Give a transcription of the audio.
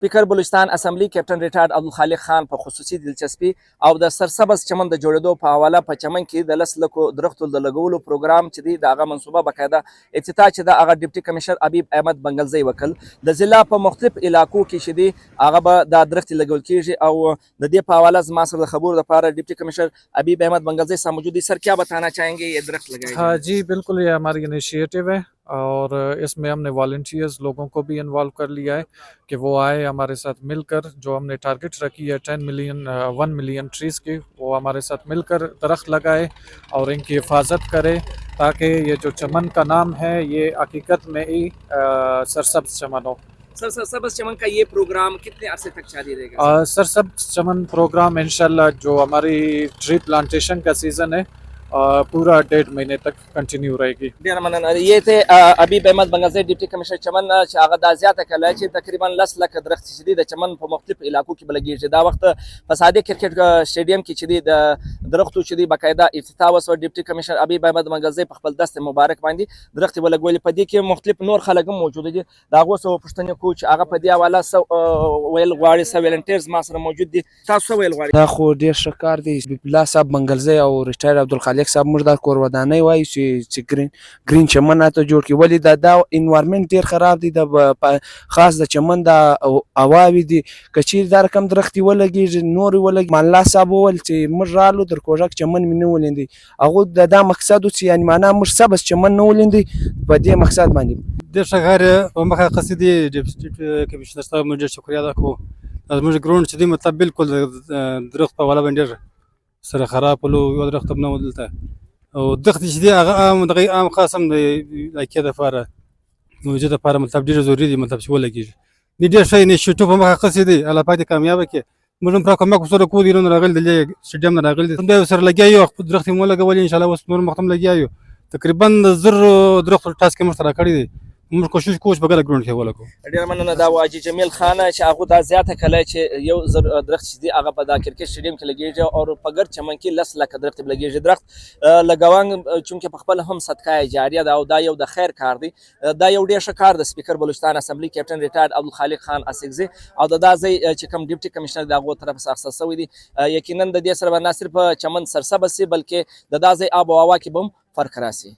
سپیکر بلوچستان اسمبلی کیپټن ریټایرډ عبدالخالق خان په خصوصي دلچسپي او د سرسبز چمن د جوړېدو په حواله په چمن کې د 10 لکو درختو د لګولو پروګرام چې دی د هغه منصوبه بقاعده افتتاح چې د هغه ډیپټي کمشنر حبیب احمد بنګلزی وکړ د ضلع په مختلف علاقو کې چې دی هغه به د درخت لګول کیږي او د دې په حواله زما سره د خبرو لپاره ډیپټي کمشنر حبیب احمد بنگلزی صاحب موجود है। सर क्या बताना चाहेंगे ये दरख्त लगाए? हाँ जी बिल्कुल, ये हमारी इनिशिएटिव है और इसमें हमने वॉलंटियर्स लोगों को भी इन्वॉल्व कर लिया है कि वो आए हमारे साथ मिलकर, जो हमने टारगेट रखी है 1 मिलियन ट्रीज़ की, वो हमारे साथ मिलकर दरख्त लगाए और इनकी हिफाजत करे ताकि ये जो चमन का नाम है ये हकीकत में ही सरसब्ज चमन हो। सर सरसब्ज चमन का ये प्रोग्राम कितने अरसे तक जारी रहेगा? सरसब्ज चमन प्रोग्राम इंशाल्लाह जो हमारी ट्री प्लांटेशन का सीज़न है पूरा 1.5 महीने तक कंटिन्यू रहेगी। ये थे हबीब अहमद बंगलज़ई डिप्टी कमिश्नर चमन چې هغه دا زیاته کړله چې تقریبا 10 لک درخت چې دي د چمن په مختلف علاقو کې بلګیږي. دا وخت په صادق کرکټ سټیډیم کې چې دي د درختو چې دي باقاعده افتتاح وسو. ډیپټي کمشنر حبیب احمد بنگلزی په خپل دست مبارک باندې درخت ولګول. په دې کې مختلف نور خلک موجود دي. دا غو سو پښتنه کوچ هغه په دې حواله ویل غواړي سو ولنټیرز ما سره موجود دي. تاسو ویل غواړي؟ دا خو ډیر ښه کار دی. حبیب الله صاحب بنگلزی او ریټایر عبدالخالق صاحب موږ دا کور ودانۍ وایو چې ګرین چمن ته جوړ کړي. ولې دا انوایرمنټ ډیر خراب دی. د خاص د چمن د هواوې دي که چیرې دا رقم درختې ولګېږي نور ولګي. مان الله صاحب وویل چې موږ رالو در کوژک چمن مې نه ولیندی. هغه دا مقصد و چې یعنې معنا موږ سبز چمن نه ولیندی په دې مقصد باندې. ډېر ښه کار یې په مخه اخیستی دی. ډیپټي کمشنر صاحب موږ ډېر شکریه ادا کوو. زموږ ګراوند چې دی مطلب بالکل د درخت په حواله باندې ډېر سره خراب ولو. یو درخت هم نه و دلته او درخت چې دی هغه دغه عام خاص هم د علاقې دپاره موجود دپاره مطلب ډېر ضروري دی مطلب چې ولګېږي. دې ډېر ښه انیشیټیو په مخه اخیستی دی. الله پاک دې کامیابه کړي. موږ هم پوره کومک ورسره کوو. د ایران راغلي د سټیډیم نه راغلي دي. همدا ورسره لګیا یو درخت یې مو ولګولي. انشاءالله اوس نور مخ هم لګیا یو. تقریبا د 1000 درختو ټاسک یې موږ سره کړی دی. موږ کوشش کوو چې په ګډه ګراوند کې ولګو. ډېر مننه. دا حاجي جمیل خان چې هغه دا زیاته کړله چې یو درخت چې دی هغه په دا کرکټ سټیډیم کې لګېږي او په ګرد چمن کې 10 لک درخت لګېږي. درخت لګوان چونکې په خپل هم صدقه جاریه ده او دا یو د خیر کار دی. دا یو ډېر ښه کار د سپیکر بلوچستان اسمبلی کیپټن ریټایرډ عبدالخالق خان اسکزی او د دا ځای چې کوم ډیپټي کمشنر د هغو طرف څخه اخیستل شوی دی. یقینا د دې سره به نه صرف چمن سرسبز سي بلکې د دا ځای آب و هوا کې به هم فرق راسي.